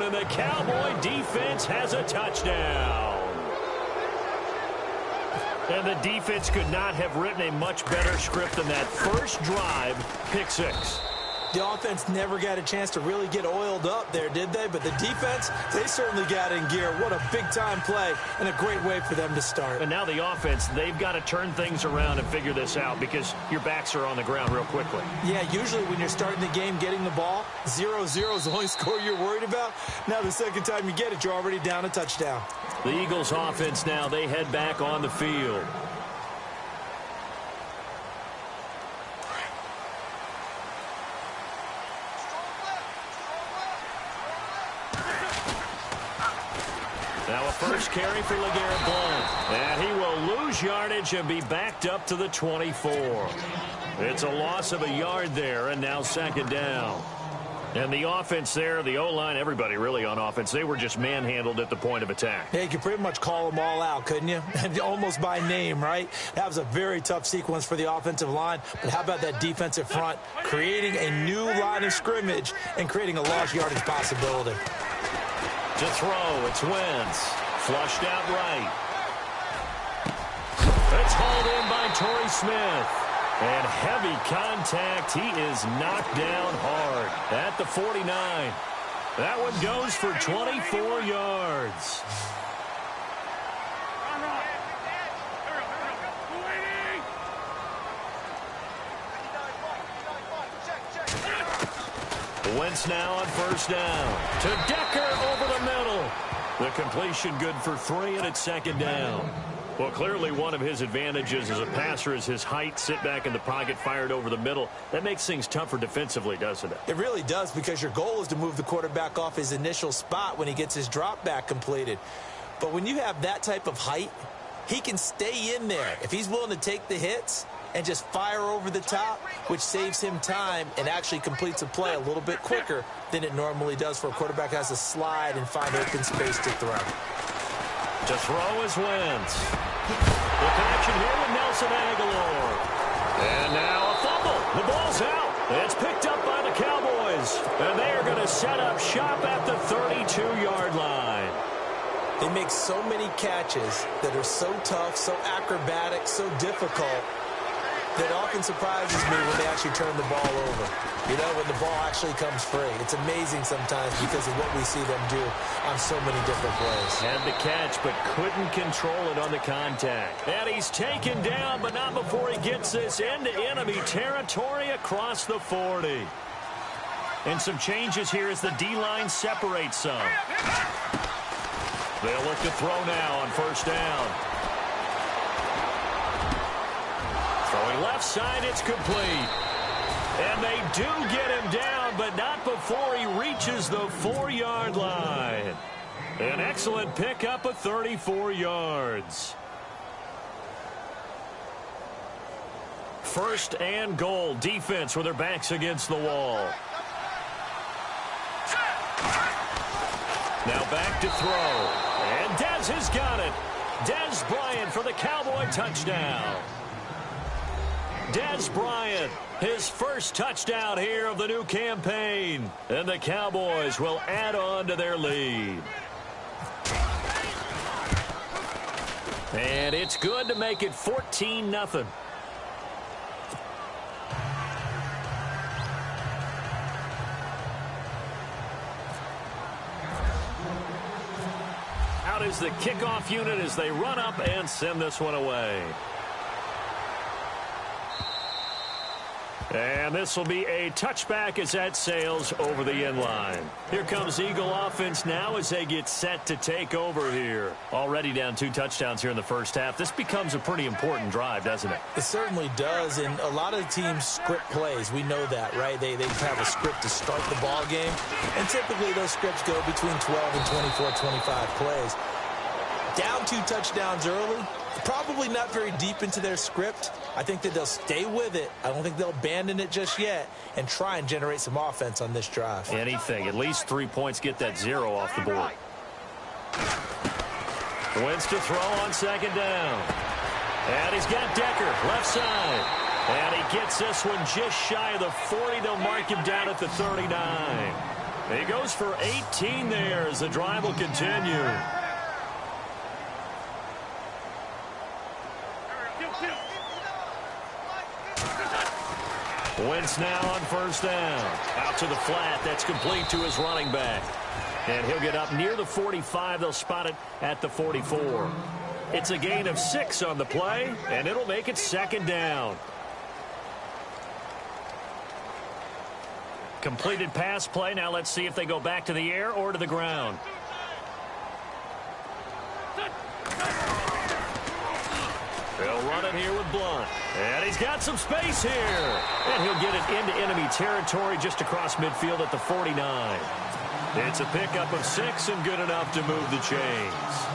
and the Cowboy defense has a touchdown. And the defense could not have written a much better script than that first drive, pick six. The offense never got a chance to really get oiled up there, did they? But the defense, they certainly got in gear. What a big-time play and a great way for them to start. And now the offense, they've got to turn things around and figure this out because your backs are on the ground real quickly. Yeah, usually when you're starting the game getting the ball, 0-0 is the only score you're worried about. Now the second time you get it, you're already down a touchdown. The Eagles offense now, they head back on the field. Now a first carry for LeGarrette Blount. And he will lose yardage and be backed up to the 24. It's a loss of a yard there, and now second down. And the offense there, the O-line, everybody really on offense, they were just manhandled at the point of attack. Yeah, you could pretty much call them all out, couldn't you? Almost by name, right? That was a very tough sequence for the offensive line. But how about that defensive front creating a new line of scrimmage and creating a lost yardage possibility? To throw, it's Wentz. Flushed out right. It's hauled in by Torrey Smith. And heavy contact. He is knocked down hard at the 49. That one goes for 24 yards. Wentz now on first down. To Decker over the middle. The completion good for 3, and it's second down. Well, clearly one of his advantages as a passer is his height, sit back in the pocket, fired over the middle. That makes things tougher defensively, doesn't it? It really does, because your goal is to move the quarterback off his initial spot when he gets his drop back completed. But when you have that type of height, he can stay in there. If he's willing to take the hits and just fire over the top, which saves him time and actually completes a play a little bit quicker than it normally does for a quarterback who has to slide and find open space to throw. To throw is Wentz. The connection here with Nelson Aguilar. And now a fumble. The ball's out. It's picked up by the Cowboys. And they are going to set up shop at the 32-yard line. They make so many catches that are so tough, so acrobatic, so difficult, that often surprises me when they actually turn the ball over. You know, when the ball actually comes free. It's amazing sometimes because of what we see them do on so many different plays. Had the catch, but couldn't control it on the contact. And he's taken down, but not before he gets this into enemy territory across the 40. And some changes here as the D-line separates some. They'll look to throw now on first down. Throwing left side, it's complete. And they do get him down, but not before he reaches the 4-yard line. An excellent pickup of 34 yards. First and goal. Defense with their backs against the wall. Now back to throw. And Dez has got it. Dez Bryant for the Cowboy touchdown. Dez Bryant, his first touchdown here of the new campaign. And the Cowboys will add on to their lead. And it's good to make it 14-0. Out is the kickoff unit as they run up and send this one away. And this will be a touchback as that sails over the end line. Here comes Eagle offense now as they get set to take over here. Already down 2 touchdowns here in the first half. This becomes a pretty important drive, doesn't it? It certainly does, and a lot of teams script plays. We know that, right? They have a script to start the ball game, and typically those scripts go between 12 and 24, 25 plays. Down 2 touchdowns early, probably not very deep into their script. I think that they'll stay with it. I don't think they'll abandon it just yet and try and generate some offense on this drive. Anything. At least 3 points, get that 0 off the board. Wentz to throw on second down. And he's got Decker, left side. And he gets this one just shy of the 40. They'll mark him down at the 39. He goes for 18 there as the drive will continue. Wentz now on first down. Out to the flat. That's complete to his running back. And he'll get up near the 45. They'll spot it at the 44. It's a gain of 6 on the play, and it'll make it second down. Completed pass play. Now let's see if they go back to the air or to the ground. They'll run it here with Blunt. And he's got some space here. And he'll get it into enemy territory just across midfield at the 49. It's a pickup of 6 and good enough to move the chains.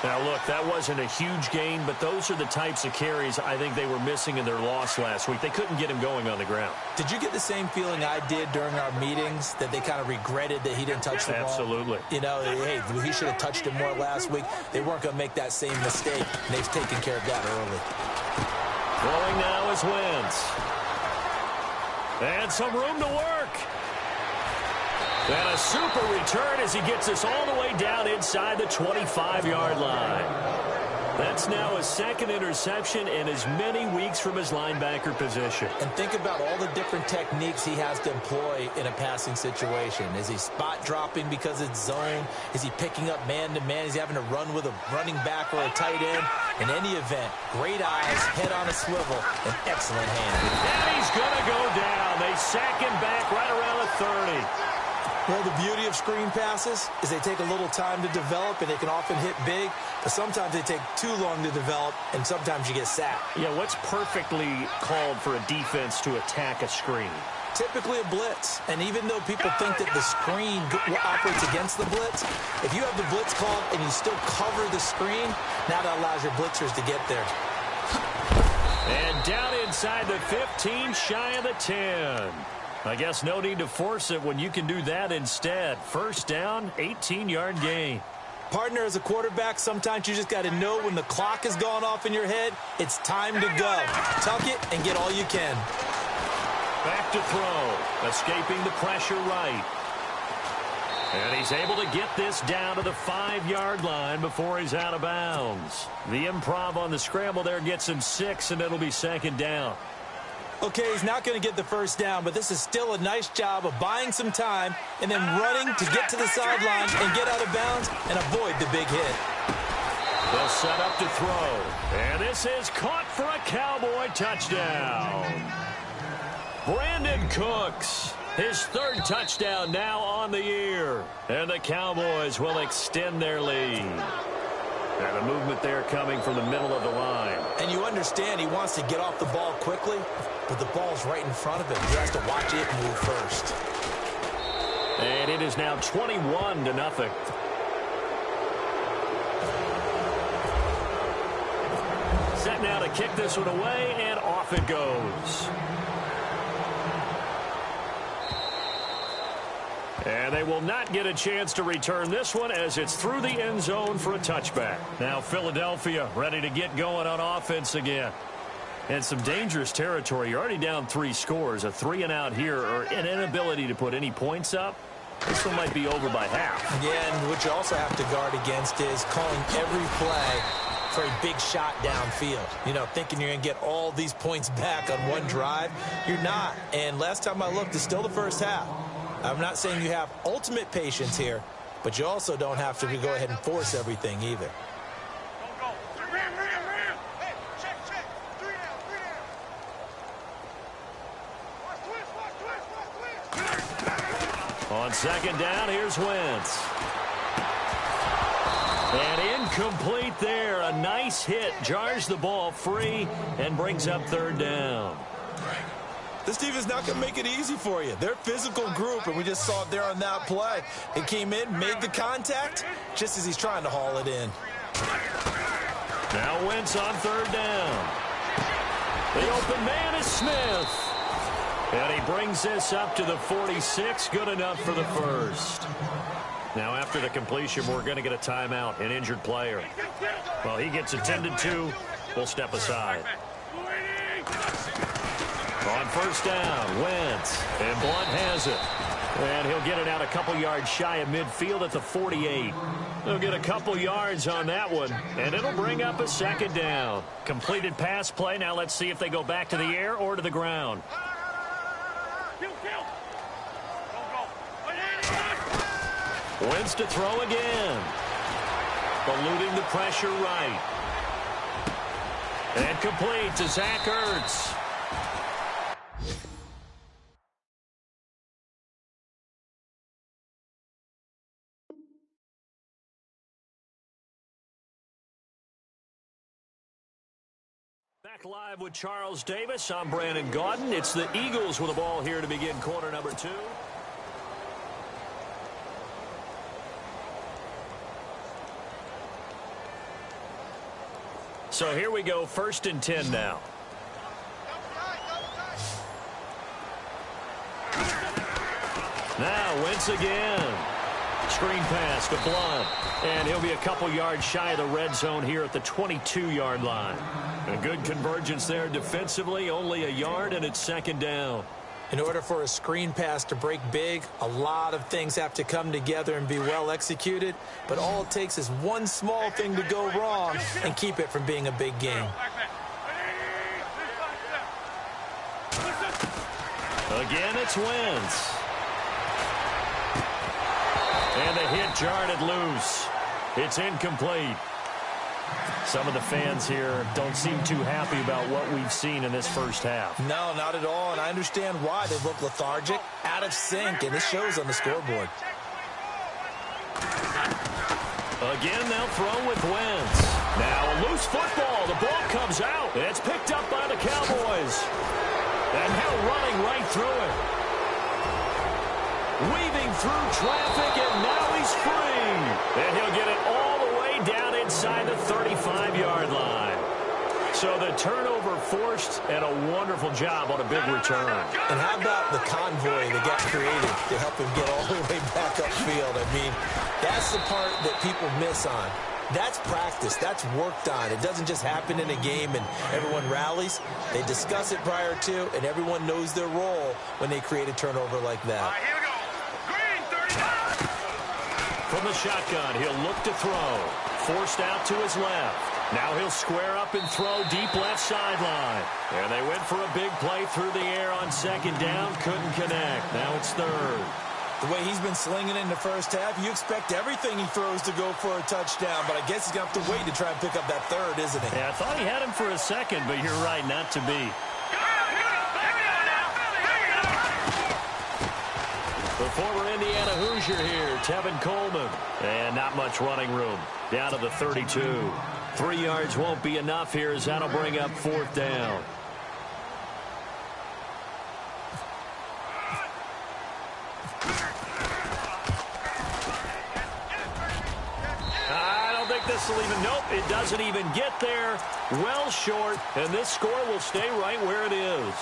Now, look, that wasn't a huge gain, but those are the types of carries I think they were missing in their loss last week. They couldn't get him going on the ground. Did you get the same feeling I did during our meetings, that they kind of regretted that he didn't touch the ball? Absolutely. You know, hey, he should have touched it more last week. They weren't going to make that same mistake, and they've taken care of that early. Throwing now is Wentz. And some room to work. And a super return as he gets us all the way down inside the 25-yard line. That's now his second interception in as many weeks from his linebacker position. And think about all the different techniques he has to employ in a passing situation. Is he spot dropping because it's zone? Is he picking up man-to-man? Is he having to run with a running back or a tight end? In any event, great eyes, head on a swivel, and excellent hand. And he's going to go down. They sack him back right around the 30. Well, the beauty of screen passes is they take a little time to develop, and they can often hit big, but sometimes they take too long to develop, and sometimes you get sacked. Yeah, what's perfectly called for a defense to attack a screen? Typically a blitz, and even though people think that the screen operates against the blitz, if you have the blitz called and you still cover the screen, now that allows your blitzers to get there. And down inside the 15, shy of the 10. I guess no need to force it when you can do that instead. First down, 18-yard gain. Partner, as a quarterback, sometimes you just got to know when the clock has gone off in your head, it's time to go. Tuck it and get all you can. Back to throw. Escaping the pressure right. And he's able to get this down to the 5-yard line before he's out of bounds. The improv on the scramble there gets him 6, and it'll be second down. Okay, he's not going to get the first down, but this is still a nice job of buying some time and then running to get to the sideline and get out of bounds and avoid the big hit. They'll set up to throw. And this is caught for a Cowboy touchdown. Brandon Cooks, his third touchdown now on the year. And the Cowboys will extend their lead. And a movement there coming from the middle of the line. And you understand he wants to get off the ball quickly, but the ball's right in front of him. He has to watch it move first. And it is now 21-0. Set now to kick this one away, and off it goes. And they will not get a chance to return this one as it's through the end zone for a touchback. Now Philadelphia ready to get going on offense again. And some dangerous territory. You're already down 3 scores. A 3-and-out here, or an inability to put any points up. This one might be over by half. Yeah, and what you also have to guard against is calling every play for a big shot downfield. You know, thinking you're going to get all these points back on one drive. You're not. And last time I looked, it's still the first half. I'm not saying you have ultimate patience here, but you also don't have to go ahead and force everything either. On second down, here's Wentz. And incomplete there. A nice hit. Jars the ball free and brings up third down. This team is not going to make it easy for you. They're a physical group, and we just saw it there on that play. He came in, made the contact, just as he's trying to haul it in. Now Wentz on third down. The open man is Smith. And he brings this up to the 46. Good enough for the first. Now after the completion, we're going to get a timeout, an injured player. Well, he gets attended to. We'll step aside. On first down, Wentz, and Blunt has it. And he'll get it out a couple yards shy of midfield at the 48. He'll get a couple yards on that one, and it'll bring up a second down. Completed pass play. Now let's see if they go back to the air or to the ground. Wins to throw again. Eluding the pressure right. And complete to Zach Ertz. Back live with Charles Davis. I'm Brandon Gaudin. It's the Eagles with the ball here to begin quarter number 2. So here we go, 1st and 10 now. Now Wentz again. Screen pass to Blunt. And he'll be a couple yards shy of the red zone here at the 22-yard line. A good convergence there defensively, only a yard, and it's second down. In order for a screen pass to break big, a lot of things have to come together and be well executed. But all it takes is one small thing to go wrong and keep it from being a big game. Again, it's Wentz. And the hit jarred it loose. It's incomplete. Some of the fans here don't seem too happy about what we've seen in this first half. No, not at all, and I understand why. They look lethargic, out of sync, and it shows on the scoreboard. Again, they'll throw with Wentz. Now a loose football. The ball comes out. It's picked up by the Cowboys. And Hill running right through it. Weaving through traffic, and now he's free. And he'll get it all the way down inside the 35-yard line. So the turnover forced, and a wonderful job on a big return. And how about the convoy that got created to help him get all the way back upfield? I mean, that's the part that people miss on. That's practice. That's worked on. It doesn't just happen in a game and everyone rallies. They discuss it prior to, and everyone knows their role when they create a turnover like that. Here we go. Green, 35. From the shotgun, he'll look to throw. Forced out to his left. Now he'll square up and throw deep left sideline. And they went for a big play through the air on second down. Couldn't connect. Now it's third. The way he's been slinging in the first half, you expect everything he throws to go for a touchdown, but I guess he's going to have to wait to try and pick up that third, isn't he? Yeah, I thought he had him for a second, but you're right, not to be. The former Indiana Hoosier here, Tevin Coleman. And not much running room. Down to the 32. 3 yards won't be enough here as that'll bring up fourth down. This will even, nope, it doesn't even get there. Well short, and this score will stay right where it is.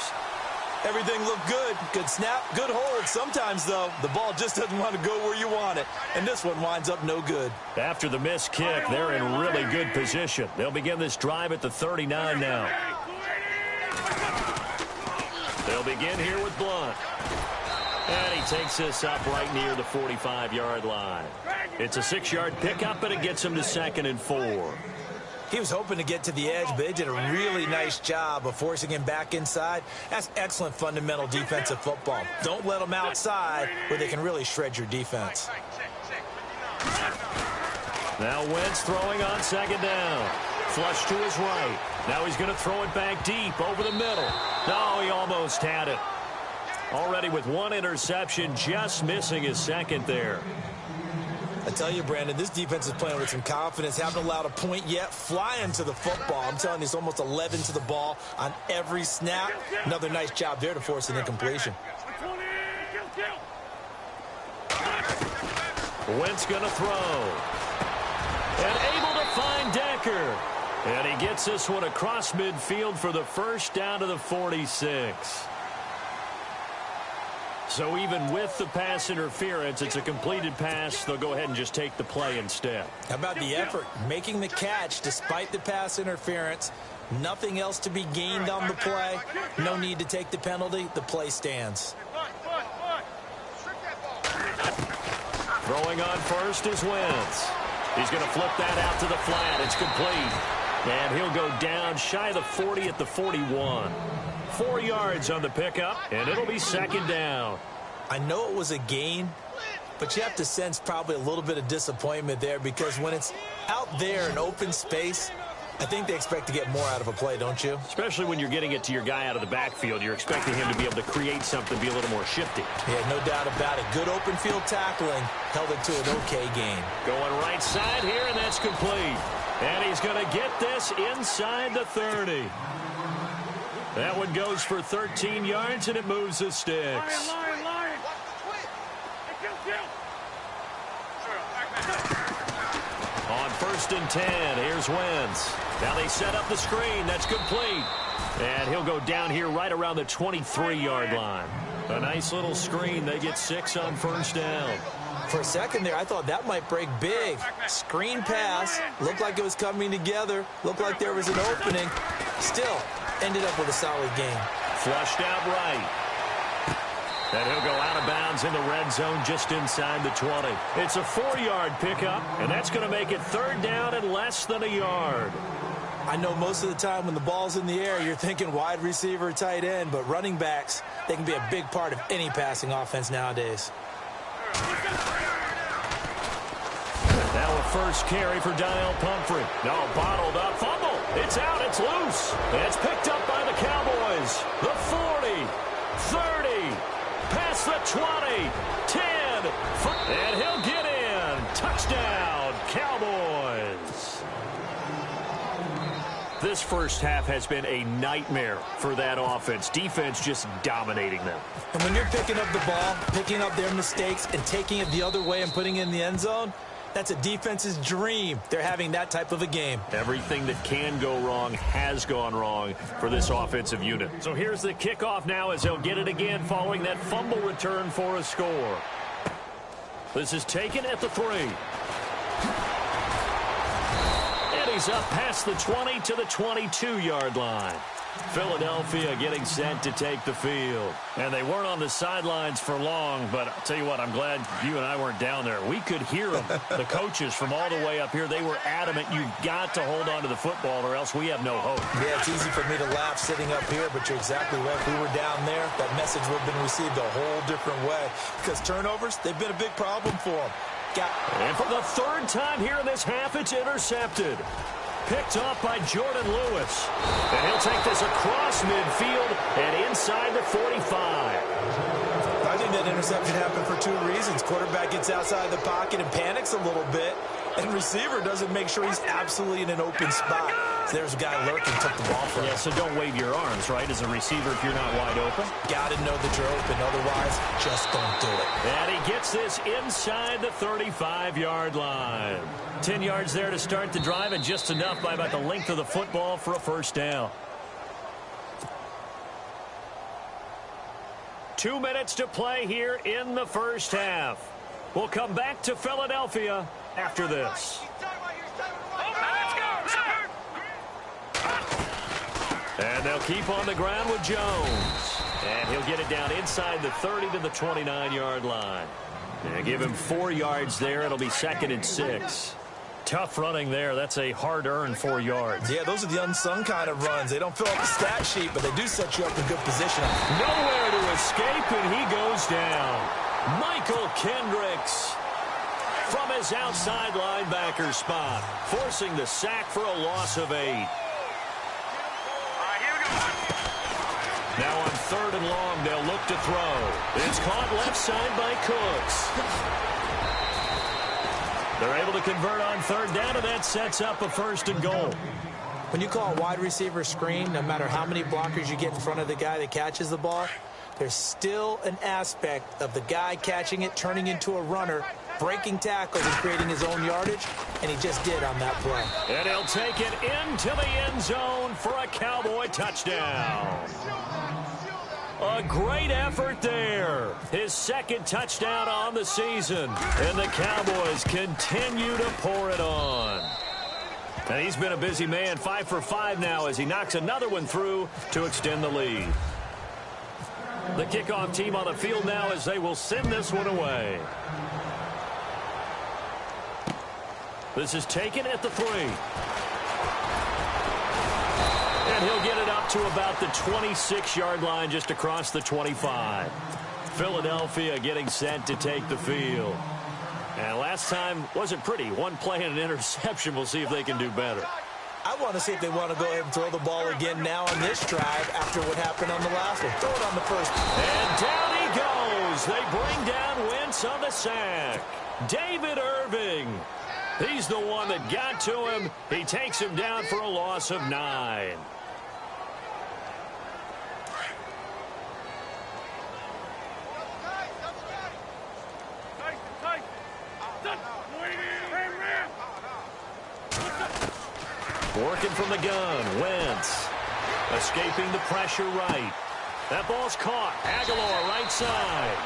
Everything looked good. Good snap, good hold. Sometimes, though, the ball just doesn't want to go where you want it. And this one winds up no good. After the missed kick, they're in really good position. They'll begin this drive at the 39 now. They'll begin here with Blunt. And he takes this up right near the 45-yard line. It's a 6-yard pickup, and it gets him to 2nd and 4. He was hoping to get to the edge, but they did a really nice job of forcing him back inside. That's excellent fundamental defensive football. Don't let them outside where they can really shred your defense. Now Wentz throwing on second down. Flush to his right. Now he's going to throw it back deep over the middle. No, he almost had it. Already with one interception, just missing his second there. I tell you, Brandon, this defense is playing with some confidence. Haven't allowed a point yet. Flying to the football. I'm telling you, it's almost 11 to the ball on every snap. Another nice job there to force an incompletion. Wentz going to throw. And able to find Decker. And he gets this one across midfield for the first down to the 46. So even with the pass interference, it's a completed pass. They'll go ahead and just take the play instead. How about the effort? Making the catch despite the pass interference. Nothing else to be gained on the play. No need to take the penalty. The play stands. Throwing on first is Wentz. He's going to flip that out to the flat. It's complete. And he'll go down shy of the 40 at the 41. 4 yards on the pickup, and it'll be second down. I know it was a gain, but you have to sense probably a little bit of disappointment there because when it's out there in open space, I think they expect to get more out of a play, don't you? Especially when you're getting it to your guy out of the backfield. You're expecting him to be able to create something, be a little more shifty. Yeah, no doubt about it. Good open field tackling held it to an okay gain. Going right side here, and that's complete. And he's going to get this inside the 30. That one goes for 13 yards, and it moves the sticks. Lion. On 1st and 10, here's Wentz. Now they set up the screen. That's complete. And he'll go down here right around the 23-yard line. A nice little screen. They get 6 on 1st down. For a second there, I thought that might break big. Screen pass. Looked like it was coming together. Looked like there was an opening. Still, ended up with a solid game. Flushed out right. And he'll go out of bounds in the red zone just inside the 20. It's a 4-yard pickup, and that's going to make it 3rd down and less than a yard. I know most of the time when the ball's in the air, you're thinking wide receiver, tight end, but running backs, they can be a big part of any passing offense nowadays. Now a first carry for Daniel Pumphrey. No, bottled up. Fumble. It's out. It's loose. It's picked up by the Cowboys. The 40, 30, past the 20, 10, and he'll get in. Touchdown, Cowboys. This first half has been a nightmare for that offense. Defense just dominating them. And when you're picking up the ball, picking up their mistakes, and taking it the other way and putting it in the end zone, that's a defense's dream. They're having that type of a game. Everything that can go wrong has gone wrong for this offensive unit. So here's the kickoff now as they'll get it again following that fumble return for a score. This is taken at the 3. And he's up past the 20 to the 22-yard line. Philadelphia getting set to take the field. And they weren't on the sidelines for long, but I'll tell you what, I'm glad you and I weren't down there. We could hear them. The coaches from all the way up here, they were adamant, you've got to hold on to the football or else we have no hope. Yeah, it's easy for me to laugh sitting up here, but you're exactly right. If we were down there, that message would have been received a whole different way. Because turnovers, they've been a big problem for them. And for the 3rd time here in this half, it's intercepted. Picked off by Jordan Lewis. And he'll take this across midfield and inside the 45. I think that interception happened for 2 reasons. Quarterback gets outside the pocket and panics a little bit. And receiver doesn't make sure he's absolutely in an open spot. So there's a guy lurking, took the ball from him. Yeah, so don't wave your arms, right, as a receiver if you're not wide open. Got to know that you're open. Otherwise, just don't do it. And he gets this inside the 35-yard line. 10 yards there to start the drive, and just enough by about the length of the football for a 1st down. 2 minutes to play here in the first half. We'll come back to Philadelphia after this. And they'll keep on the ground with Jones. And he'll get it down inside the 30 to the 29-yard line. And give him 4 yards there. It'll be 2nd and 6. Tough running there. That's a hard-earned 4 yards. Yeah, those are the unsung kind of runs. They don't fill up the stat sheet, but they do set you up in good position. Nowhere to escape, and he goes down. Michael Kendricks from his outside linebacker spot, forcing the sack for a loss of 8. Now on 3rd and long, they'll look to throw. It's caught left side by Cooks. They're able to convert on 3rd down, and that sets up a 1st and goal. When you call a wide receiver screen, no matter how many blockers you get in front of the guy that catches the ball, there's still an aspect of the guy catching it, turning into a runner, breaking tackles and creating his own yardage, and he just did on that play. And he'll take it into the end zone for a Cowboy touchdown. A great effort there. His 2nd touchdown on the season. And the Cowboys continue to pour it on. And he's been a busy man, 5 for 5 now as he knocks another one through to extend the lead. The kickoff team on the field now as they will send this one away. This is taken at the 3. And he'll get it up to about the 26-yard line just across the 25. Philadelphia getting set to take the field. And last time wasn't pretty. One play and an interception. We'll see if they can do better. I want to see if they want to go ahead and throw the ball again now on this drive after what happened on the last one. Throw it on the first. And down he goes. They bring down Wentz on the sack. David Irving. He's the one that got to him. He takes him down for a loss of 9. Working from the gun, Wentz. Escaping the pressure right. That ball's caught. Aguilar right side.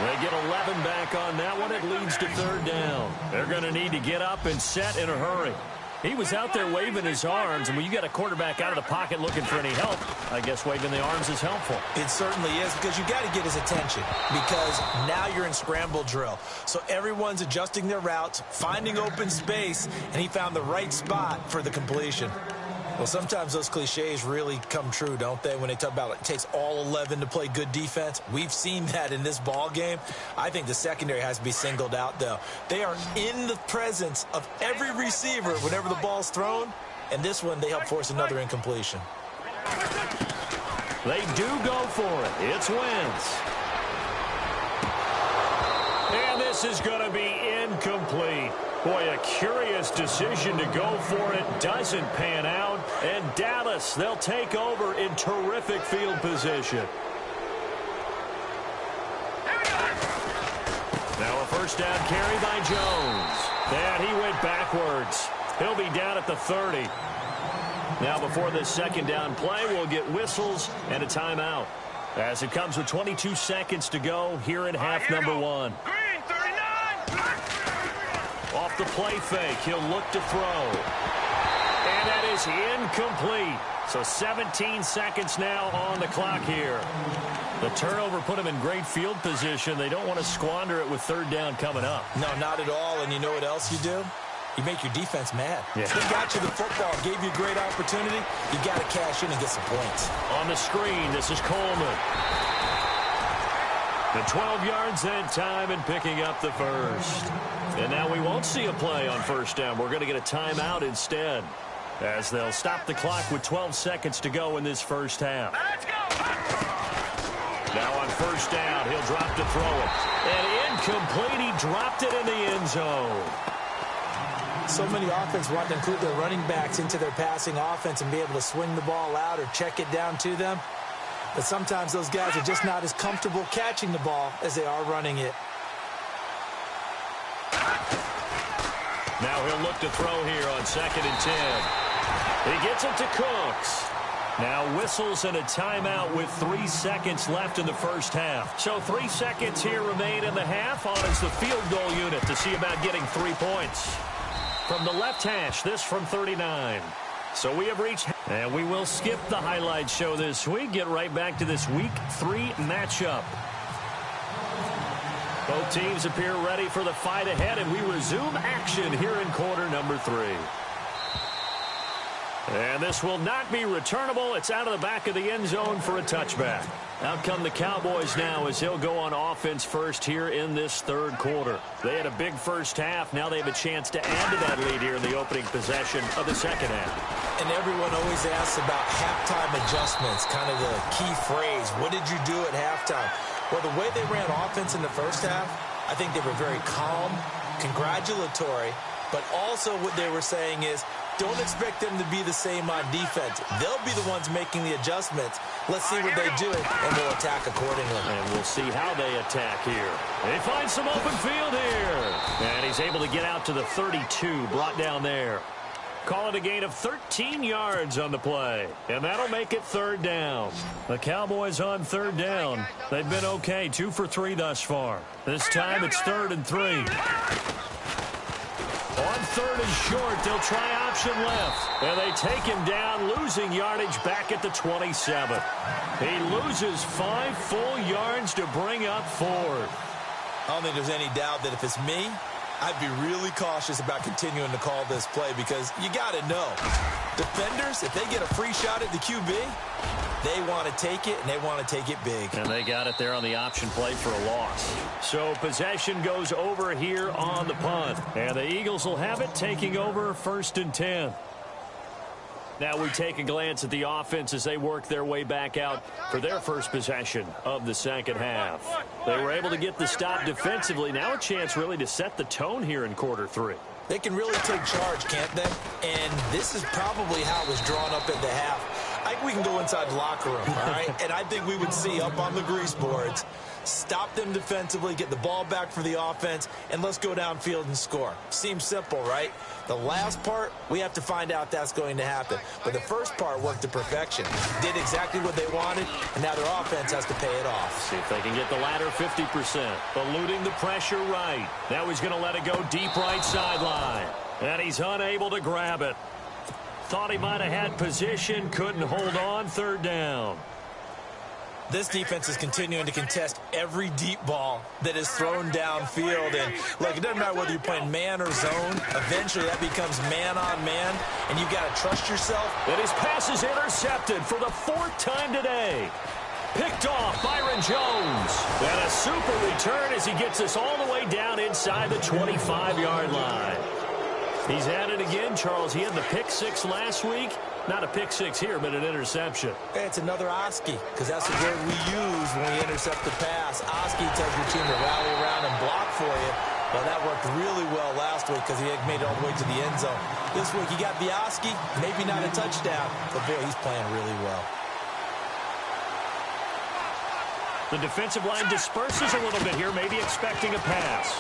They get 11 back on that one. It leads to 3rd down. They're going to need to get up and set in a hurry. He was out there waving his arms, and when you got a quarterback out of the pocket looking for any help, I guess waving the arms is helpful. It certainly is, because you got to get his attention, because now you're in scramble drill. So everyone's adjusting their routes, finding open space, and he found the right spot for the completion. Well, sometimes those cliches really come true, don't they, when they talk about it takes all 11 to play good defense? We've seen that in this ball game. I think the secondary has to be singled out, though. They are in the presence of every receiver whenever the ball's thrown, and this one they help force another incompletion. They do go for it. It's Wentz. And this is going to be incomplete. Boy, a curious decision to go for it. Doesn't pan out. And Dallas, they'll take over in terrific field position. Now a first down carry by Jones. And he went backwards. He'll be down at the 30. Now before this second down play, we'll get whistles and a timeout. As it comes with 22 seconds to go here in half number 1. Off the play fake, he'll look to throw. And that is incomplete. So 17 seconds now on the clock here. The turnover put him in great field position. They don't want to squander it with 3rd down coming up. No, not at all. And you know what else you do? You make your defense mad. Yeah. They got you the football, gave you a great opportunity. You got to cash in and get some points. On the screen, this is Coleman. The 12 yards that time and picking up the first. And now we won't see a play on first down. We're going to get a timeout instead, as they'll stop the clock with 12 seconds to go in this first half. Let's go. Now on first down, he'll drop to throw it. And incomplete, he dropped it in the end zone. So many offenses want to include their running backs into their passing offense and be able to swing the ball out or check it down to them. But sometimes those guys are just not as comfortable catching the ball as they are running it. Now he'll look to throw here on 2nd and 10. He gets it to Cooks. Now whistles and a timeout with 3 seconds left in the first half. So 3 seconds here remain in the half. On is the field goal unit to see about getting 3 points. From the left hash, this from 39. So we have reached, and we will skip the highlight show this week. Get right back to this Week 3 matchup. Both teams appear ready for the fight ahead, and we resume action here in quarter number 3. And this will not be returnable. It's out of the back of the end zone for a touchback. Out come the Cowboys now as he'll go on offense first here in this 3rd quarter. They had a big first half. Now they have a chance to add to that lead here in the opening possession of the second half. And everyone always asks about halftime adjustments, kind of the key phrase. What did you do at halftime? Well, the way they ran offense in the first half, I think they were very calm, congratulatory, but also what they were saying is, don't expect them to be the same on defense. They'll be the ones making the adjustments. Let's see what they do, and we'll attack accordingly. And we'll see how they attack here. They find some open field here. And he's able to get out to the 32, brought down there. Call it a gain of 13 yards on the play. And that'll make it 3rd down. The Cowboys on 3rd down. They've been okay, 2 for 3 thus far. This time it's 3rd and 3. On 3rd and short, they'll try option left. And they take him down, losing yardage back at the 27. He loses 5 full yards to bring up 4th. I don't think there's any doubt that if it's me, I'd be really cautious about continuing to call this play because you got to know, defenders, if they get a free shot at the QB, they want to take it, and they want to take it big. And they got it there on the option play for a loss. So possession goes over here on the punt. And the Eagles will have it, taking over 1st and 10. Now we take a glance at the offense as they work their way back out for their first possession of the second half. They were able to get the stop defensively. Now a chance really to set the tone here in quarter 3. They can really take charge, can't they? And this is probably how it was drawn up at the half. I think we can go inside the locker room, all right? And I think we would see up on the grease boards, stop them defensively, get the ball back for the offense, and let's go downfield and score. Seems simple, right? The last part, we have to find out that's going to happen. But the first part worked to perfection. Did exactly what they wanted, and now their offense has to pay it off. See if they can get the latter 50%. Eluding the pressure right. Now he's going to let it go deep right sideline. And he's unable to grab it. Thought he might have had position, couldn't hold on, 3rd down. This defense is continuing to contest every deep ball that is thrown downfield. And, look, it doesn't matter whether you're playing man or zone. Eventually, that becomes man-on-man, and you've got to trust yourself. And his pass is intercepted for the 4th time today. Picked off Byron Jones. And a super return as he gets us all the way down inside the 25-yard line. He's at it again, Charles. He had the pick 6 last week. Not a pick 6 here, but an interception. It's another Oski, because that's the word we use when we intercept the pass. Oski tells your team to rally around and block for you. Well, that worked really well last week because he had made it all the way to the end zone. This week, he got the Oski, maybe not a touchdown, but boy, he's playing really well. The defensive line disperses a little bit here, maybe expecting a pass.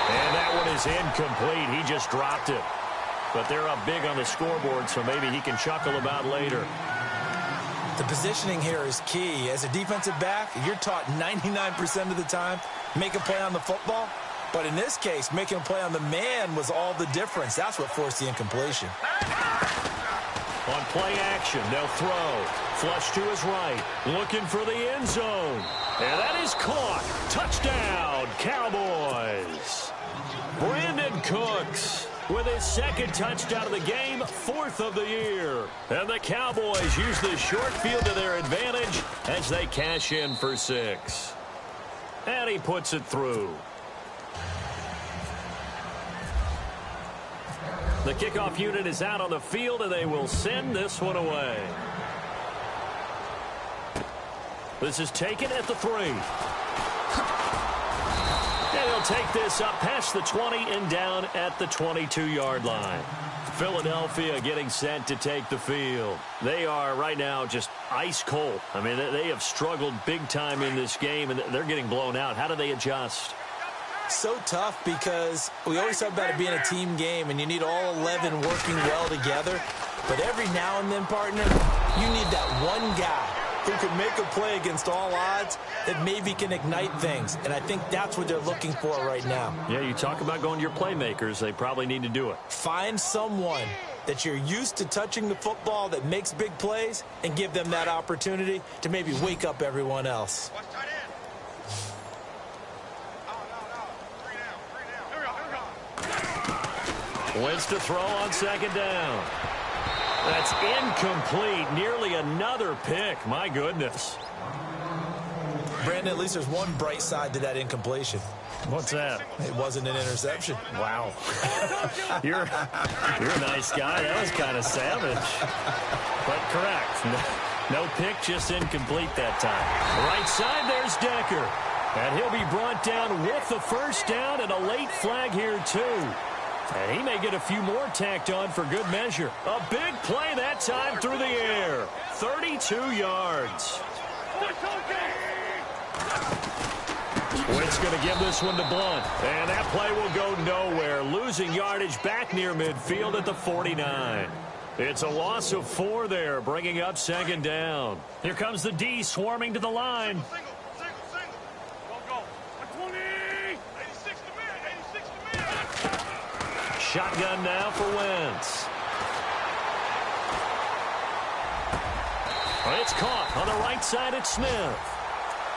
And that one is incomplete. He just dropped it. But they're up big on the scoreboard, so maybe he can chuckle about later. The positioning here is key. As a defensive back, you're taught 99% of the time, make a play on the football. But in this case, making a play on the man was all the difference. That's what forced the incompletion. On play action, they'll throw. Flush to his right. Looking for the end zone. And that is caught. Touchdown, Cowboys. Brandon Cooks with his 2nd touchdown of the game, 4th of the year. And the Cowboys use the short field to their advantage as they cash in for 6. And he puts it through. The kickoff unit is out on the field, and they will send this one away. This is taken at the 3. And he'll take this up past the 20 and down at the 22-yard line. Philadelphia getting set to take the field. They are right now just ice cold. I mean, they have struggled big time in this game, and they're getting blown out. How do they adjust? So tough because we always talk about it being a team game, and you need all 11 working well together. But every now and then, partner, you need that one guy who can make a play against all odds that maybe can ignite things. And I think that's what they're looking for right now. Yeah, you talk about going to your playmakers. They probably need to do it. Find someone that you're used to touching the football that makes big plays and give them that opportunity to maybe wake up everyone else. Wins to throw on 2nd down. That's incomplete. Nearly another pick. My goodness. Brandon, at least there's one bright side to that incompletion. What's that? It wasn't an interception. Wow. You're a nice guy. That was kind of savage. But correct. No pick, just incomplete that time. Right side, there's Decker. And he'll be brought down with the 1st down and a late flag here, too. And he may get a few more tacked on for good measure. A big play that time through the air. 32 yards. Witt's going to give this one to Blunt. And that play will go nowhere. Losing yardage back near midfield at the 49. It's a loss of 4 there, bringing up 2nd down. Here comes the D swarming to the line. Shotgun now for Wentz. It's caught on the right side at Smith.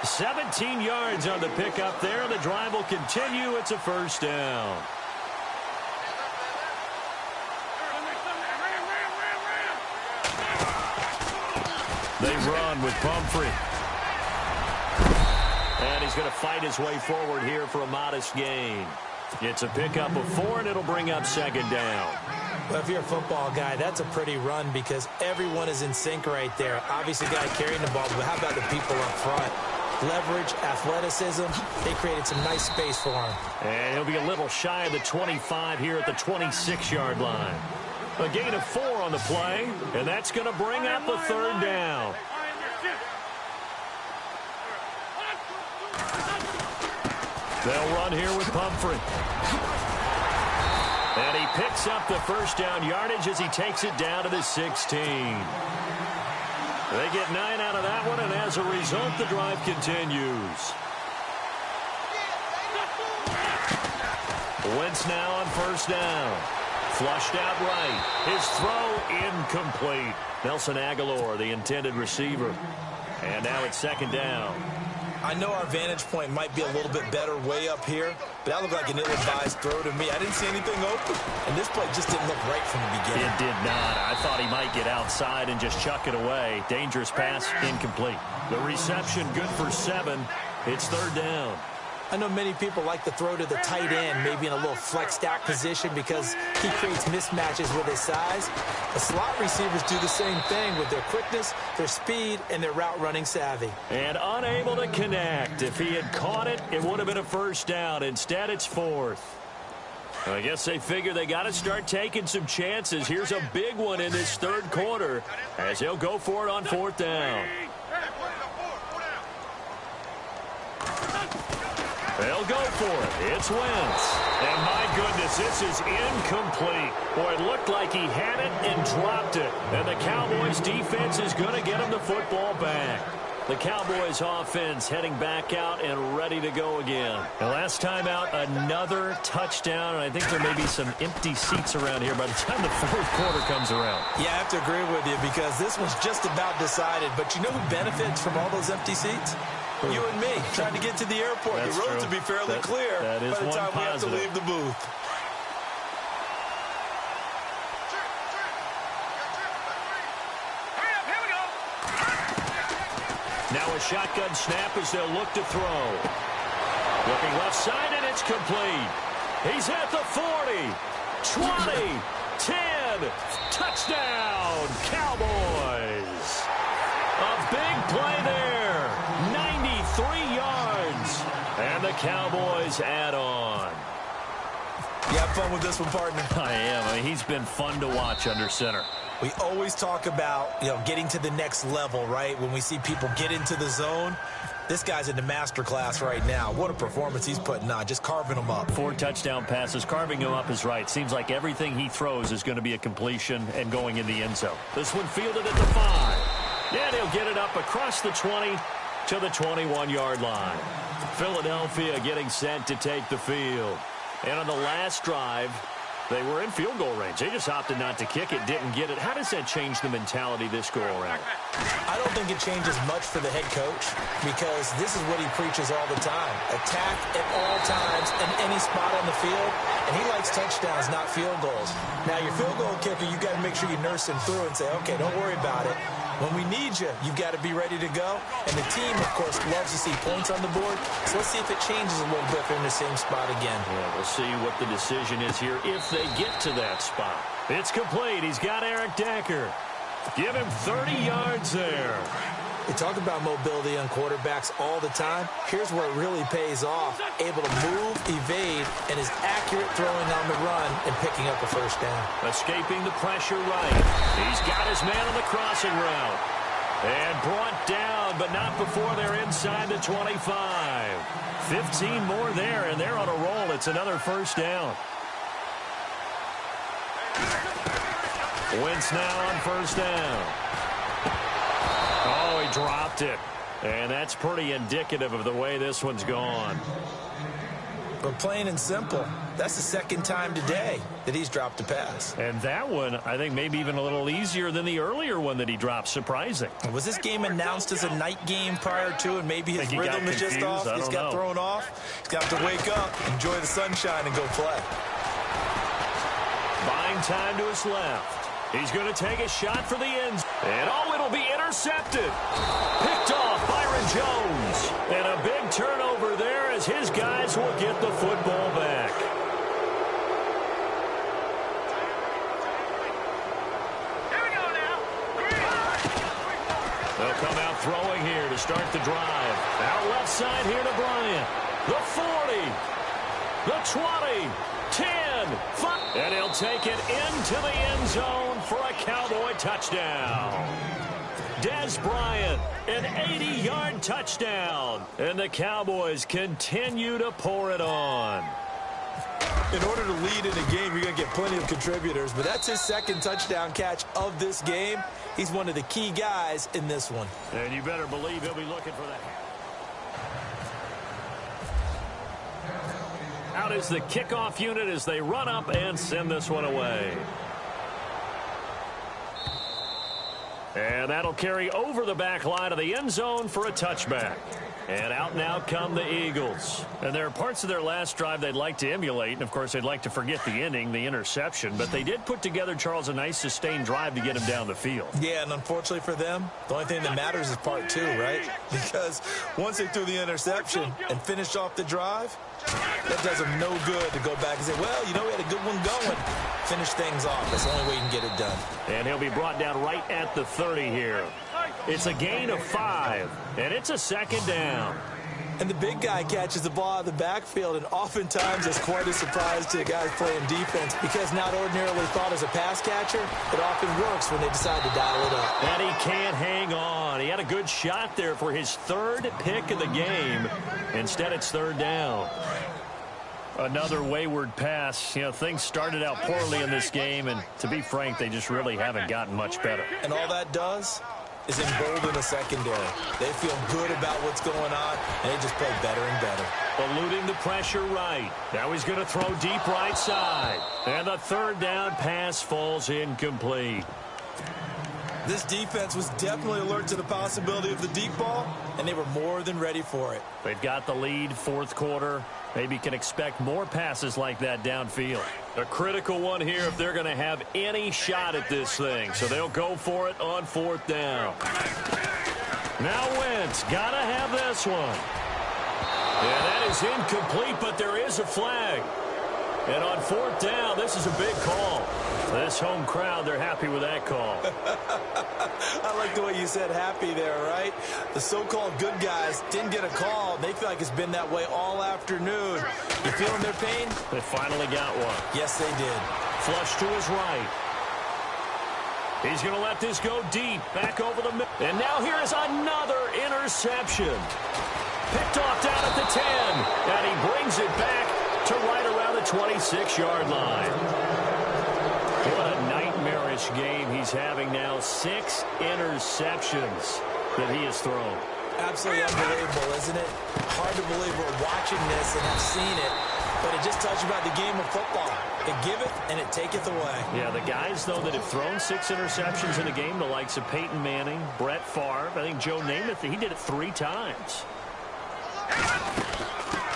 17 yards on the pickup there. The drive will continue. It's a first down. They run with Pumphrey. And he's going to fight his way forward here for a modest gain. It's a pickup of 4, and it'll bring up second down. Well, if you're a football guy, that's a pretty run because everyone is in sync right there. Obviously, the guy carrying the ball, but how about the people up front? Leverage, athleticism, they created some nice space for him. And he'll be a little shy of the 25 here at the 26-yard line. A gain of 4 on the play, and that's going to bring up a third down. They'll run here with Pumphrey. And he picks up the first down yardage as he takes it down to the 16. They get 9 out of that one, and as a result, the drive continues. Wentz now on first down. Flushed out right. His throw incomplete. Nelson Aguilar, the intended receiver. And now it's second down. I know our vantage point might be a little bit better way up here, but that looked like an ill-advised throw to me. I didn't see anything open, and this play just didn't look right from the beginning. It did not. I thought he might get outside and just chuck it away. Dangerous pass, incomplete. The reception good for 7. It's third down. I know many people like to throw to the tight end, maybe in a little flexed out position because he creates mismatches with his size. The slot receivers do the same thing with their quickness, their speed, and their route running savvy. And unable to connect. If he had caught it, it would have been a first down. Instead, it's 4th. I guess they figure they got to start taking some chances. Here's a big one in this third quarter as he'll go for it on 4th down. They'll go for it. It's Wentz. And my goodness, this is incomplete. Boy, it looked like he had it and dropped it. And the Cowboys defense is going to get him the football back. The Cowboys offense heading back out and ready to go again. The last time out, another touchdown. And I think there may be some empty seats around here by the time the fourth quarter comes around. Yeah, I have to agree with you because this one's just about decided. But you know who benefits from all those empty seats? You and me, trying to get to the airport. That's the roads true. will be fairly clear that is by the time we have to leave the booth. Now a shotgun snap as they'll look to throw. Looking left side, and it's complete. He's at the 40, 20, 10, touchdown, Cowboys. A big play there, 93 yards, and the Cowboys add on. You have fun with this one, partner? I am. I mean, he's been fun to watch under center. We always talk about, getting to the next level, right? When we see people get into the zone, this guy's in the master class right now. What a performance he's putting on, just carving them up. 4 touchdown passes. Carving him up is right. Seems like everything he throws is going to be a completion and going in the end zone. This one fielded at the 5. And he'll get it up across the 20 to the 21-yard line. Philadelphia getting set to take the field. And on the last drive, they were in field goal range. They just opted not to kick it, didn't get it. How does that change the mentality this go-around? I don't think it changes much for the head coach because this is what he preaches all the time. Attack at all times in any spot on the field, and he likes touchdowns, not field goals. Now, your field goal kicker, you got to make sure you nurse him through and say, okay, don't worry about it. When we need you, you've got to be ready to go. And the team, of course, loves to see points on the board. So let's see if it changes a little bit if they're in the same spot again. Yeah, we'll see what the decision is here if they get to that spot. It's complete. He's got Eric Decker. Give him 30 yards there. We talk about mobility on quarterbacks all the time. Here's where it really pays off. Able to move, evade, and is accurate throwing on the run and picking up a first down. Escaping the pressure right. He's got his man on the crossing route. And brought down, but not before they're inside the 25. 15 more there, and they're on a roll. It's another first down. Wentz now on first down. Oh, he dropped it. And that's pretty indicative of the way this one's gone. But plain and simple, that's the second time today that he's dropped a pass. And that one, I think, maybe even a little easier than the earlier one that he dropped. Surprising. Was this game announced as a night game prior to, and maybe his rhythm is just off? He's got thrown off. He's got to wake up, enjoy the sunshine, and go play. Buying time to his left. He's going to take a shot for the end. And, oh, it'll be intercepted. Picked off Byron Jones. And a big turnover there as his guys will get the football back. Here we go now. They'll come out throwing here to start the drive. Out left side here to Bryant. The 40. The 20. 10, 5, and he'll take it into the end zone for a Cowboy touchdown. Des Bryant, an 80-yard touchdown, and the Cowboys continue to pour it on. In order to lead in a game, you're going to get plenty of contributors, but that's his second touchdown catch of this game. He's one of the key guys in this one. And you better believe he'll be looking for that. Out is the kickoff unit as they run up and send this one away. And that'll carry over the back line of the end zone for a touchback. And out now come the Eagles. And there are parts of their last drive they'd like to emulate. And, of course, they'd like to forget the inning, the interception. But they did put together, Charles, a nice sustained drive to get him down the field. Yeah, and unfortunately for them, the only thing that matters is part two, right? Because once they threw the interception and finished off the drive, that does them no good to go back and say, well, you know, we had a good one going. Finish things off. That's the only way you can get it done. And he'll be brought down right at the 30 here. It's a gain of 5, and it's a second down. And the big guy catches the ball out of the backfield, and oftentimes it's quite a surprise to guys playing defense because not ordinarily thought as a pass catcher, it often works when they decide to dial it up. And he can't hang on. He had a good shot there for his third pick of the game. Instead, it's third down. Another wayward pass. You know, things started out poorly in this game, and to be frank, they just really haven't gotten much better. And all that does is embolden the secondary. They feel good about what's going on, and they just play better and better. Eluding the pressure right. Now he's going to throw deep right side. And the third down pass falls incomplete. This defense was definitely alert to the possibility of the deep ball, and they were more than ready for it. They've got the lead, fourth quarter. Maybe can expect more passes like that downfield. A critical one here if they're going to have any shot at this thing. So they'll go for it on fourth down. Now Wentz, got to have this one. Yeah, that is incomplete, but there is a flag. And on fourth down, this is a big call. This home crowd, they're happy with that call. I like the way you said happy there, right? The so-called good guys didn't get a call. They feel like it's been that way all afternoon. You feeling their pain? They finally got one. Yes, they did. Flush to his right. He's going to let this go deep, back over the middle. And now here is another interception. Picked off down at the 10. And he brings it back to right around the 26-yard line. What a nightmarish game he's having now. 6 interceptions that he has thrown. Absolutely unbelievable, isn't it? Hard to believe we're watching this and have seen it, but it just tells you about the game of football. It giveth and it taketh away. Yeah, the guys, though, that have thrown 6 interceptions in a game, the likes of Peyton Manning, Brett Favre, I think Joe Namath, he did it 3 times.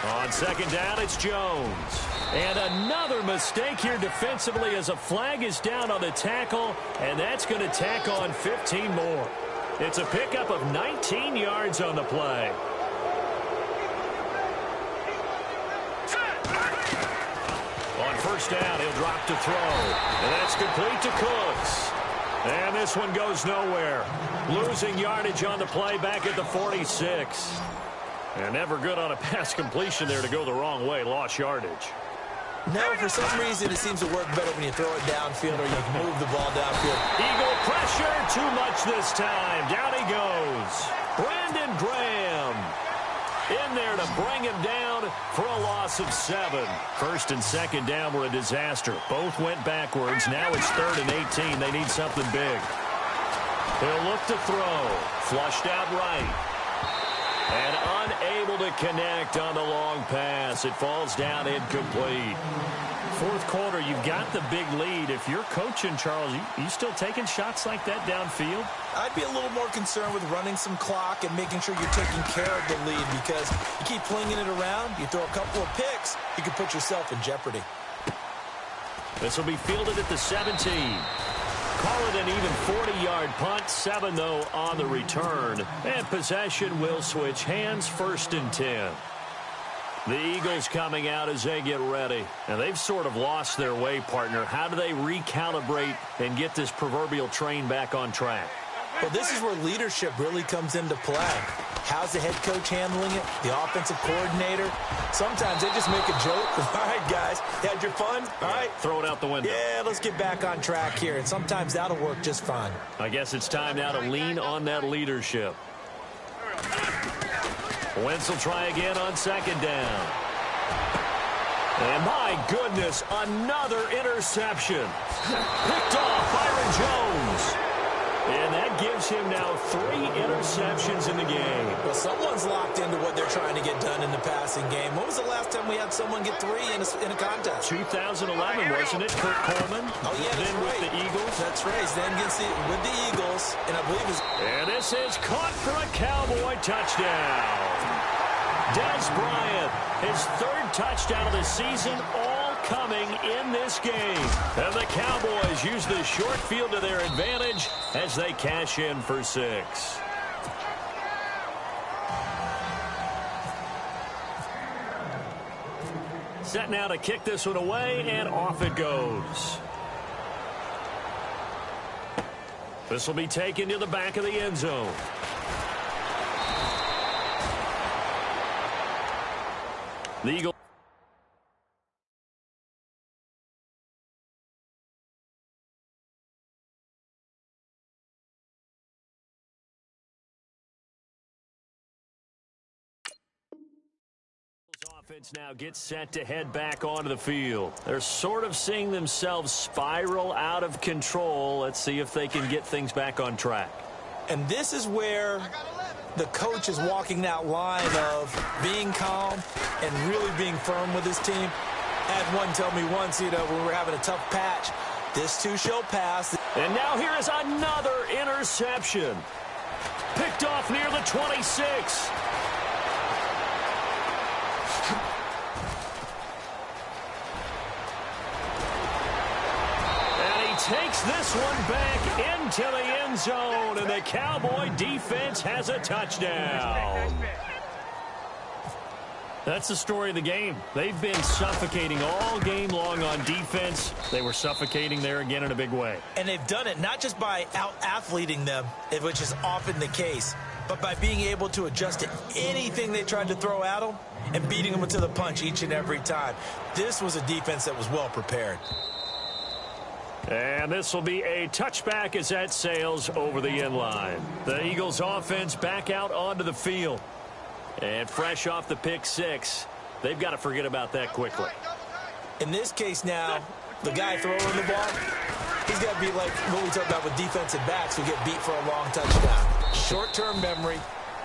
On second down, it's Jones. And another mistake here defensively as a flag is down on the tackle, and that's going to tack on 15 more. It's a pickup of 19 yards on the play. On first down, he'll drop to throw. And that's complete to Cooks. And this one goes nowhere. Losing yardage on the play back at the 46. And never good on a pass completion there to go the wrong way. Lost yardage. No, for some reason it seems to work better when you throw it downfield or you move the ball downfield. Eagle pressure, too much this time. Down he goes. Brandon Graham in there to bring him down for a loss of 7. First and second down were a disaster. Both went backwards. Now it's 3rd and 18. They need something big. He'll look to throw. Flushed out right. And unable to connect on the long pass. It falls down incomplete. Fourth quarter, you've got the big lead. If you're coaching, Charles, you still taking shots like that downfield? I'd be a little more concerned with running some clock and making sure you're taking care of the lead, because you keep flinging it around, you throw a couple of picks, you can put yourself in jeopardy. This will be fielded at the 17. Call it an even 40-yard punt. 7, though, on the return. And possession will switch hands, 1st and 10. The Eagles coming out as they get ready. And they've sort of lost their way, partner. How do they recalibrate and get this proverbial train back on track? Well, this is where leadership really comes into play. How's the head coach handling it? The offensive coordinator? Sometimes they just make a joke. All right, guys, you had your fun? All right. Throw it out the window. Yeah, let's get back on track here. And sometimes that'll work just fine. I guess it's time now to lean on that leadership. Wentz will try again on 2nd down. And my goodness, another interception. Picked off Byron Jones. And that gives him now 3 interceptions in the game. Well, someone's locked into what they're trying to get done in the passing game. When was the last time we had someone get 3 in a contest? 2011, wasn't it? Kurt Coleman. Oh, yeah, that's then right. With the Eagles. That's right. Then with the Eagles, and I believe it's... And this is caught for a Cowboy touchdown. Des Bryant, his 3rd touchdown of the season, all coming in this game. And the Cowboys use the short field to their advantage as they cash in for 6. Set now to kick this one away, and off it goes. This will be taken to the back of the end zone. The Eagles. Offense now gets set to head back onto the field. They're sort of seeing themselves spiral out of control. Let's see if they can get things back on track. And this is where the coach is walking that line of being calm and really being firm with his team. I had one tell me once, when we were having a tough patch, this too shall pass. And now here is another interception. Picked off near the 26. Takes this one back into the end zone, and the Cowboy defense has a touchdown. That's the story of the game. They've been suffocating all game long on defense. They were suffocating there again in a big way. And they've done it not just by out-athleting them, which is often the case, but by being able to adjust to anything they tried to throw at them and beating them to the punch each and every time. This was a defense that was well prepared. And this will be a touchback as that sails over the end line. The Eagles offense back out onto the field. And fresh off the pick 6, they've got to forget about that quickly. In this case now, the guy throwing the ball, he's got to be like what we talk about with defensive backs who get beat for a long touchdown. Short-term memory,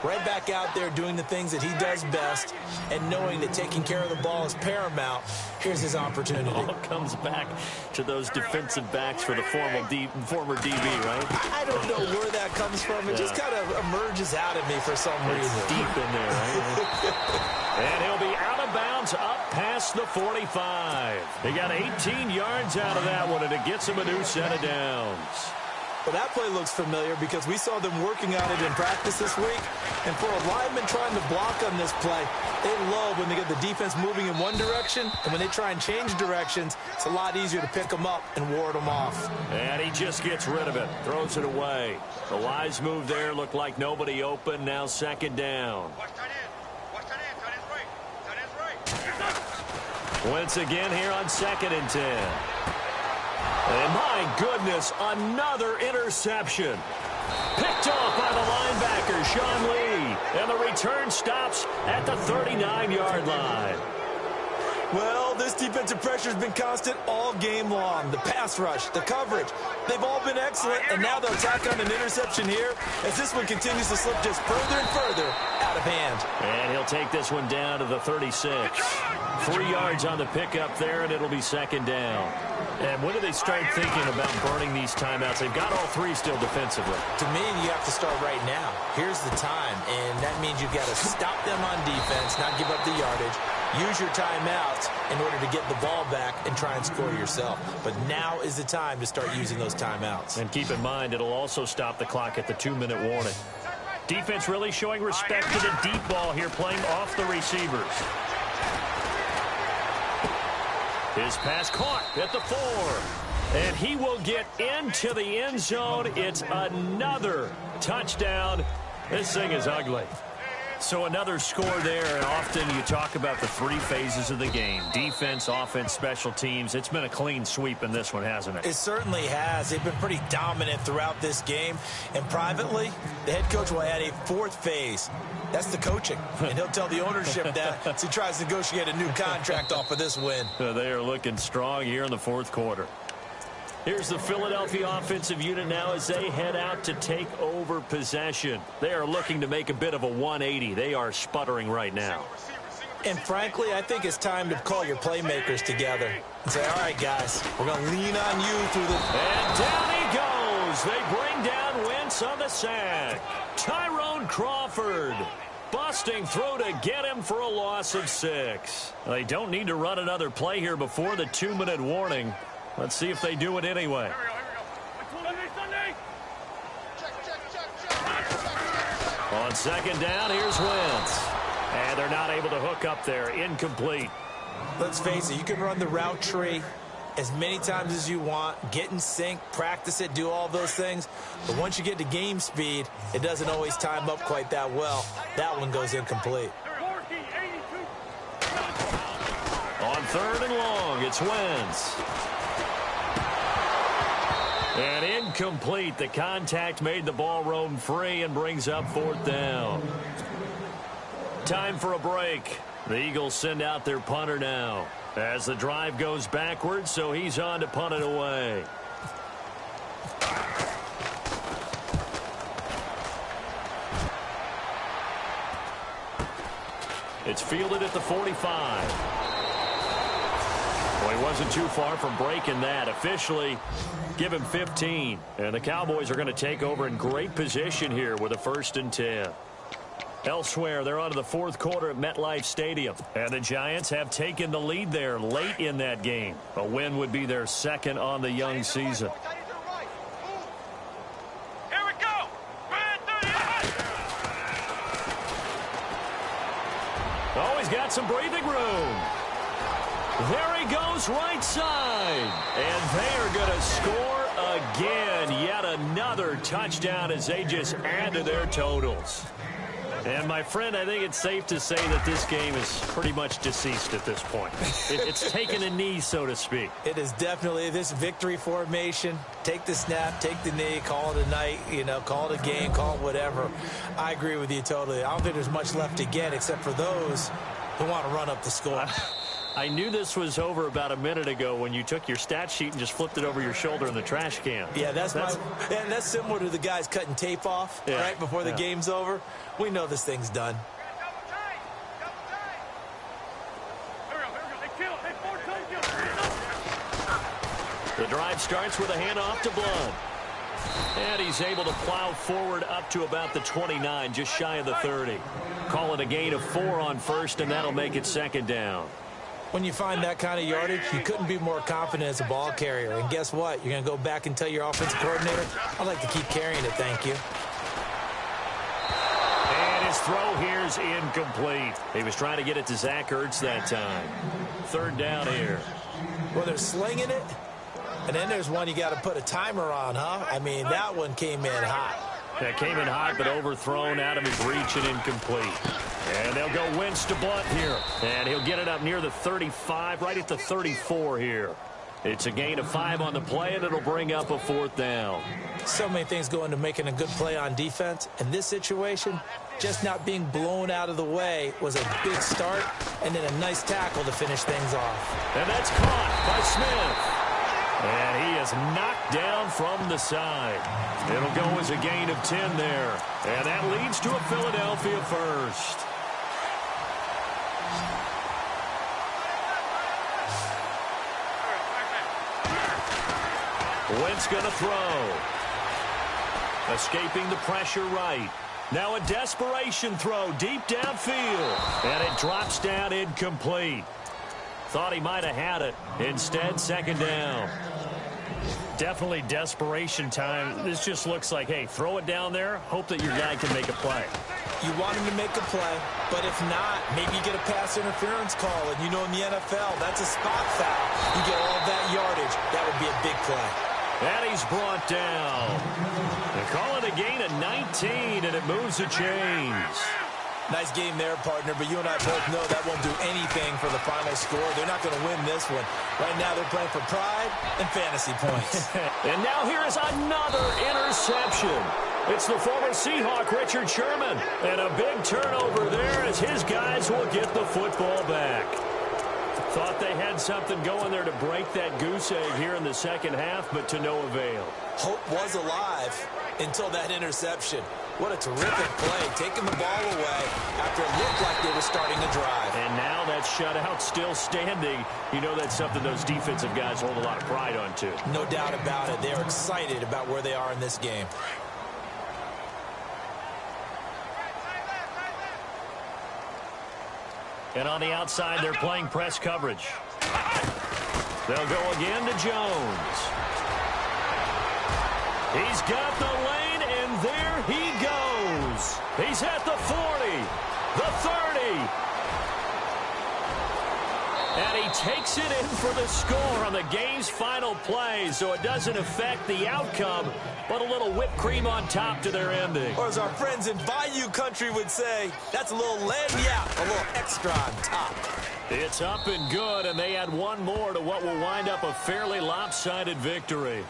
right back out there doing the things that he does best, and knowing that taking care of the ball is paramount. Here's his opportunity. It all comes back to those defensive backs for the former DB, right? I don't know where that comes from. It just kind of emerges out of me for some reason. It's deep in there, right? And he'll be out of bounds up past the 45. He got 18 yards out of that one, and it gets him a new set of downs. Well, that play looks familiar because we saw them working on it in practice this week. And for a lineman trying to block on this play, they love when they get the defense moving in one direction. And when they try and change directions, it's a lot easier to pick them up and ward them off. And he just gets rid of it, throws it away. The wise move there looked like nobody open. Now 2nd down. Once again here on 2nd and 10. And my goodness, another interception. Picked off by the linebacker, Sean Lee. And the return stops at the 39-yard line. Well, this defensive pressure has been constant all game long. The pass rush, the coverage, they've all been excellent. And now they'll tack on an interception here as this one continues to slip just further and further out of hand. And he'll take this one down to the 36. 3 yards on the pickup there, and it'll be second down. And when do they start thinking about burning these timeouts? They've got all 3 still defensively. To me, you have to start right now. Here's the time, and that means you've got to stop them on defense, not give up the yardage. Use your timeouts in order to get the ball back and try and score yourself. But now is the time to start using those timeouts. And keep in mind, it'll also stop the clock at the 2-minute warning. Defense really showing respect to the deep ball here, playing off the receivers. His pass caught at the 4. And he will get into the end zone. It's another touchdown. This thing is ugly. So another score there, and often you talk about the 3 phases of the game. Defense, offense, special teams. It's been a clean sweep in this one, hasn't it? It certainly has. They've been pretty dominant throughout this game. And privately, the head coach will add a 4th phase. That's the coaching. And he'll tell the ownership that as he tries to negotiate a new contract off of this win. They are looking strong here in the 4th quarter. Here's the Philadelphia offensive unit now as they head out to take over possession. They are looking to make a bit of a 180. They are sputtering right now. And frankly, I think it's time to call your playmakers together and say, all right, guys, we're going to lean on you through the... And down he goes. They bring down Wentz on the sack. Tyrone Crawford busting through to get him for a loss of 6. They don't need to run another play here before the 2-minute warning. Let's see if they do it anyway. On second down, here's Wentz. And they're not able to hook up there. Incomplete. Let's face it, you can run the route tree as many times as you want, get in sync, practice it, do all those things. But once you get to game speed, it doesn't always time up quite that well. That one goes incomplete. On 3rd and long, it's Wentz. And incomplete. The contact made the ball roam free and brings up 4th down. Time for a break. The Eagles send out their punter now as the drive goes backwards, so he's on to punt it away. It's fielded at the 45. Well, he wasn't too far from breaking that. Officially, give him 15. And the Cowboys are going to take over in great position here with a 1st and 10. Elsewhere, they're on to the 4th quarter at MetLife Stadium. And the Giants have taken the lead there late in that game. A win would be their 2nd on the young season. Here we go. Oh, he's got some breathing room. There he goes right side. And they are going to score again. Yet another touchdown as they just add to their totals. And, my friend, I think it's safe to say that this game is pretty much deceased at this point. It's taken a knee, so to speak. It is definitely this victory formation. Take the snap, take the knee, call it a night, call it a game, call it whatever. I agree with you totally. I don't think there's much left to get except for those who want to run up the score. I knew this was over about a minute ago when you took your stat sheet and just flipped it over your shoulder in the trash can. Yeah, that's similar to the guys cutting tape off right before the game's over. We know this thing's done. The drive starts with a handoff to Blunt. And he's able to plow forward up to about the 29, just shy of the 30. Call it a gain of 4 on 1st, and that'll make it 2nd down. When you find that kind of yardage, you couldn't be more confident as a ball carrier. And guess what? You're going to go back and tell your offensive coordinator, I'd like to keep carrying it, thank you. And his throw here's incomplete. He was trying to get it to Zach Ertz that time. 3rd down here. Well, they're slinging it, and then there's one you got to put a timer on, huh? I mean, that one came in hot. That came in hot, but overthrown out of his reach and incomplete. And they'll go Wentz to Blunt here. And he'll get it up near the 35, right at the 34 here. It's a gain of 5 on the play, and it'll bring up a 4th down. So many things go into making a good play on defense. In this situation, just not being blown out of the way was a big start, and then a nice tackle to finish things off. And that's caught by Smith. And he is knocked down from the side. It'll go as a gain of 10 there. And that leads to a Philadelphia first. Wentz going to throw. Escaping the pressure right. Now a desperation throw deep downfield. And it drops down incomplete. Thought he might have had it. Instead, second down. Definitely desperation time. This just looks like, hey, throw it down there. Hope that your guy can make a play. You want him to make a play, but if not, maybe you get a pass interference call. And you know in the NFL, that's a spot foul. You get all that yardage. That would be a big play. And he's brought down. They call it a gain of 19, and it moves the chains. Nice game there, partner, but you and I both know that won't do anything for the final score. They're not going to win this one. Right now, they're playing for pride and fantasy points. And now here is another interception. It's the former Seahawk, Richard Sherman. And a big turnover there as his guys will get the football back. Thought they had something going there to break that goose egg here in the second half, but to no avail. Hope was alive until that interception. What a terrific play, taking the ball away after it looked like they were starting a drive. And now that shutout still standing. You know that's something those defensive guys hold a lot of pride on, too. No doubt about it. They're excited about where they are in this game. And on the outside, they're playing press coverage. They'll go again to Jones. He's got the lane, and there he goes. He's at the 40, the 30. And he takes it in for the score on the game's final play, so it doesn't affect the outcome, but a little whipped cream on top to their ending. Or as our friends in Bayou Country would say, that's a little lagniappe, a little extra on top. It's up and good, and they add one more to what will wind up a fairly lopsided victory.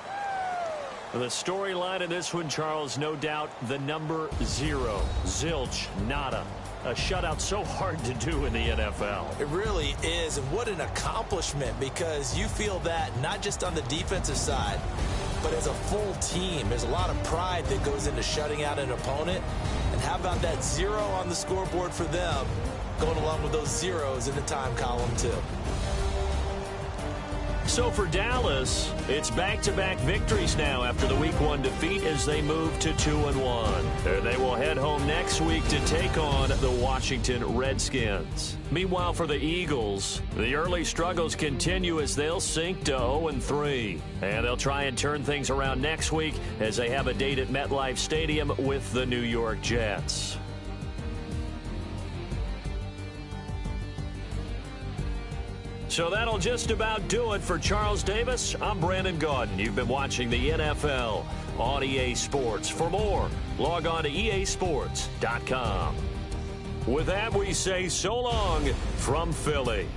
The storyline in this one, Charles, no doubt the number 0. Zilch, nada. A shutout so hard to do in the NFL. It really is, and what an accomplishment, because you feel that not just on the defensive side, but as a full team. There's a lot of pride that goes into shutting out an opponent. And how about that 0 on the scoreboard for them, going along with those zeros in the time column, too. So for Dallas, it's back-to-back victories now after the Week 1 defeat as they move to 2-1. And they will head home next week to take on the Washington Redskins. Meanwhile, for the Eagles, the early struggles continue as they'll sink to 0-3. And they'll try and turn things around next week as they have a date at MetLife Stadium with the New York Jets. So that'll just about do it for Charles Davis. I'm Brandon Gaudin. You've been watching the NFL on EA Sports. For more, log on to easports.com. With that, we say so long from Philly.